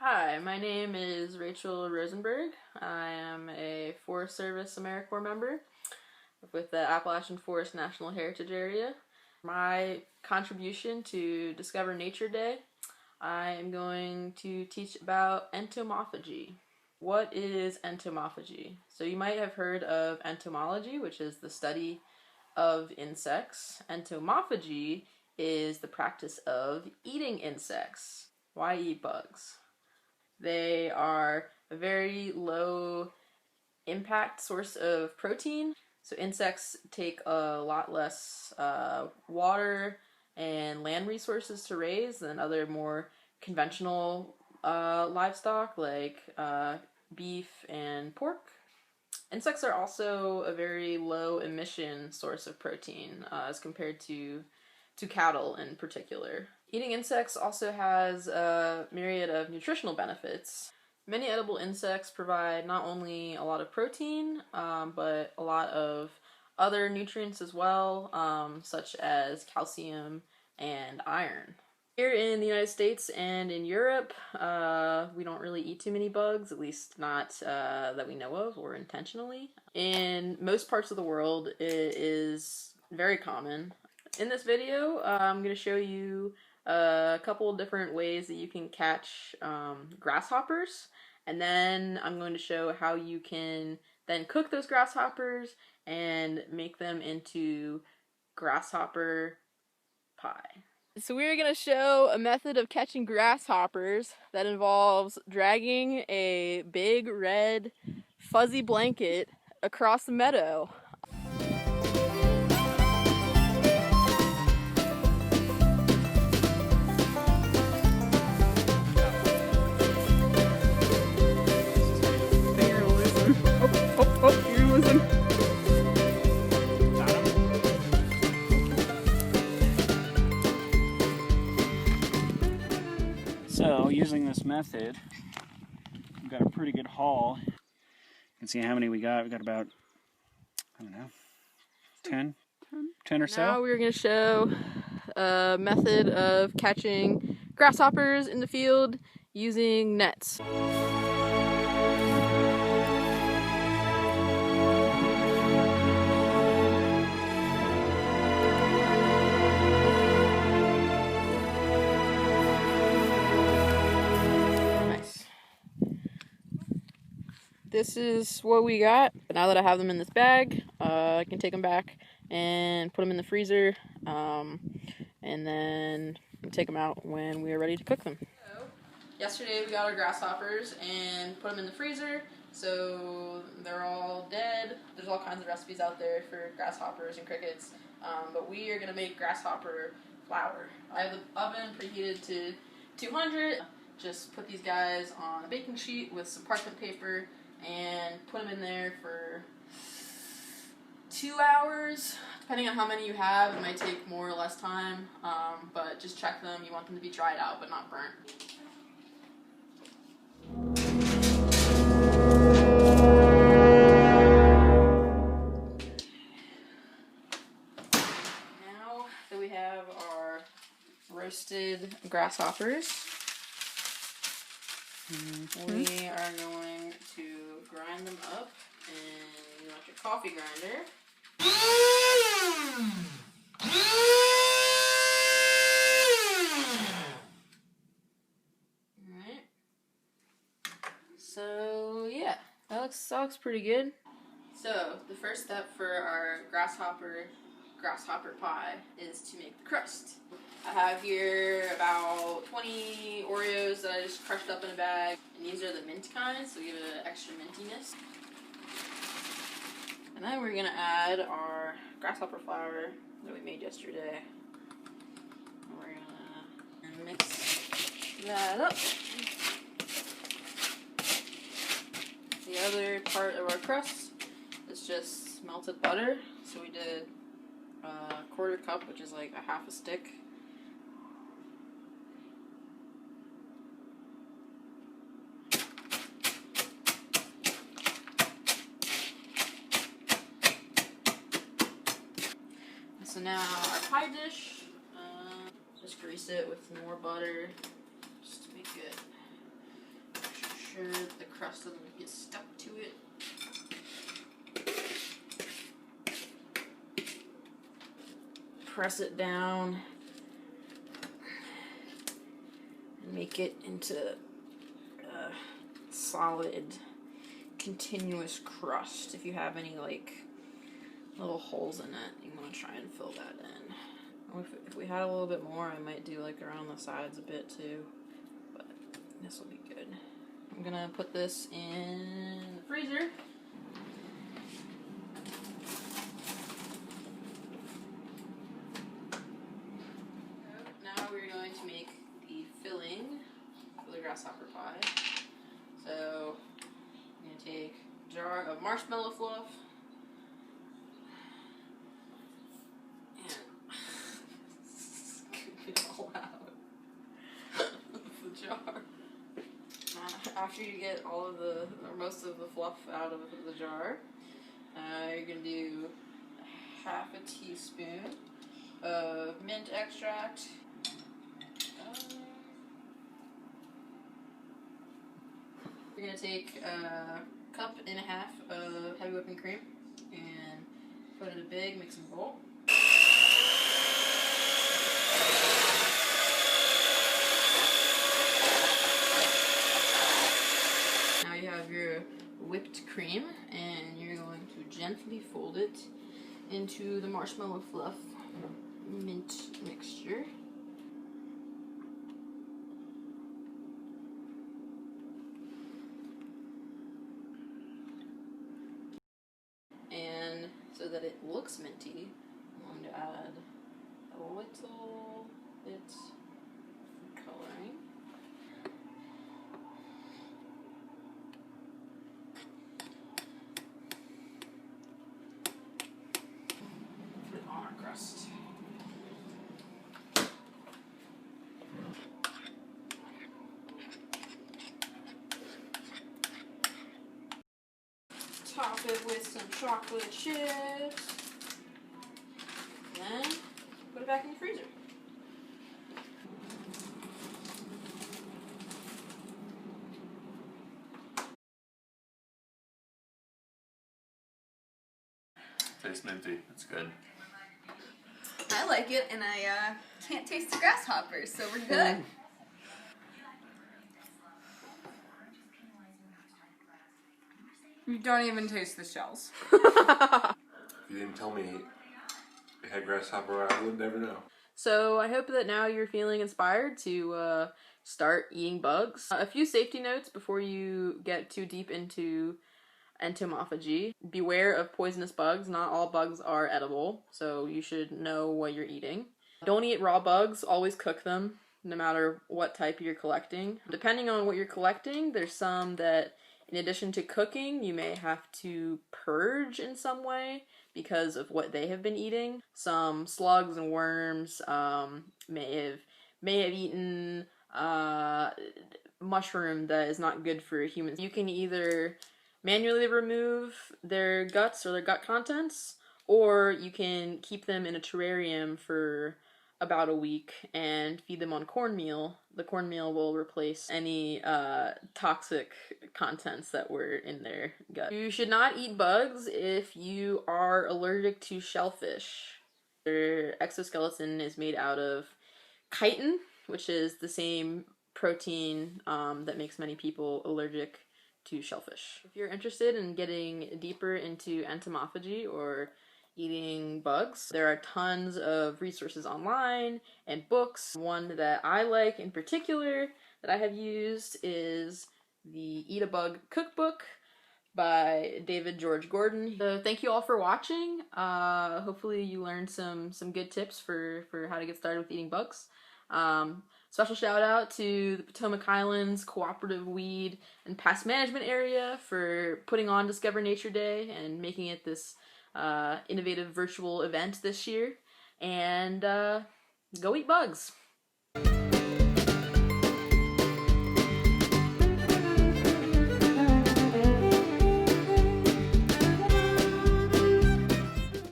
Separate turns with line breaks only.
Hi, my name is Rachel Rosenberg. I am a Forest Service AmeriCorps member with the Appalachian Forest National Heritage Area. My contribution to Discover Nature Day, I am going to teach about entomophagy. What is entomophagy? So you might have heard of entomology, which is the study of insects. Entomophagy is the practice of eating insects. Why eat bugs? They are a very low impact source of protein. So insects take a lot less water and land resources to raise than other more conventional livestock like beef and pork. Insects are also a very low emission source of protein as compared to cattle in particular. Eating insects also has a myriad of nutritional benefits. Many edible insects provide not only a lot of protein, but a lot of other nutrients as well, such as calcium and iron. Here in the United States and in Europe, we don't really eat too many bugs, at least not that we know of or intentionally. In most parts of the world, it is very common. In this video, I'm going to show you a couple of different ways that you can catch grasshoppers, and then I'm going to show how you can then cook those grasshoppers and make them into grasshopper pie. So we're going to show a method of catching grasshoppers that involves dragging a big red fuzzy blanket across the meadow.
So, using this method, we've got a pretty good haul. You can see how many we got. We got about, I don't know, 10 or so.
Now we're going to show a method of catching grasshoppers in the field using nets. This is what we got. But now that I have them in this bag, I can take them back and put them in the freezer, and then take them out when we are ready to cook them. So, yesterday we got our grasshoppers and put them in the freezer, so they're all dead. There's all kinds of recipes out there for grasshoppers and crickets, but we are going to make grasshopper flour. I have the oven preheated to 200. Just put these guys on a baking sheet with some parchment paper and put them in there for 2 hours. Depending on how many you have, it might take more or less time, but just check them. You want them to be dried out but not burnt. Now that we have our roasted grasshoppers, we are going to grind them up in your electric coffee grinder. Alright. So yeah, that looks pretty good. So the first step for our grasshopper pie is to make the crust. I have here about 20 Oreos that I just crushed up in a bag, and these are the mint kind, so give it an extra mintiness. And then we're gonna add our grasshopper flour that we made yesterday. And we're gonna mix that up. The other part of our crust is just melted butter. So we did a 1/4 cup, which is like a half a stick. So now our pie dish, just grease it with more butter just to make it crust doesn't get stuck to it. Press it down and make it into a solid, continuous crust. If you have any like little holes in it, you want to try and fill that in. If we had a little bit more, I might do like around the sides a bit too, but this will be good. I'm gonna put this in the freezer. Now we're going to make the filling for the grasshopper pie. So I'm going to take a jar of marshmallow fluff and scoop it all out of the jar. After you get all of the, or most of the fluff out of the jar, you're going to do half a teaspoon of mint extract. You're going to take a cup and a half of heavy whipping cream and put it in a big mixing bowl. Now you have your whipped cream, and you're going to gently fold it into the marshmallow fluff mint mixture. And so that it looks minty, I'm going to add a little bit of coloring. Put it on our crust. Top it with some chocolate chips. Then put it back in the freezer.
Tastes minty. It's good.
I like it, and I can't taste the grasshoppers, so we're good. You don't even taste the shells.
If you didn't tell me it had grasshopper, I would never know.
So I hope that now you're feeling inspired to start eating bugs. A few safety notes before you get too deep into entomophagy. Beware of poisonous bugs. Not all bugs are edible, so you should know what you're eating. Don't eat raw bugs. Always cook them, no matter what type you're collecting. Depending on what you're collecting, there's some that, in addition to cooking, you may have to purge in some way because of what they have been eating. Some slugs and worms may have eaten mushroom that is not good for humans. You can either manually remove their guts or their gut contents, or you can keep them in a terrarium for about a week and feed them on cornmeal. The cornmeal will replace any toxic contents that were in their gut. You should not eat bugs if you are allergic to shellfish. Their exoskeleton is made out of chitin, which is the same protein that makes many people allergic to shellfish. If you're interested in getting deeper into entomophagy or eating bugs, there are tons of resources online and books. One that I like in particular that I have used is the Eat a Bug Cookbook by David George Gordon. So thank you all for watching. Hopefully you learned some good tips for how to get started with eating bugs. Special shout out to the Potomac Highlands Cooperative Weed and Pest Management Area for putting on Discover Nature Day and making it this innovative virtual event this year. And go eat bugs!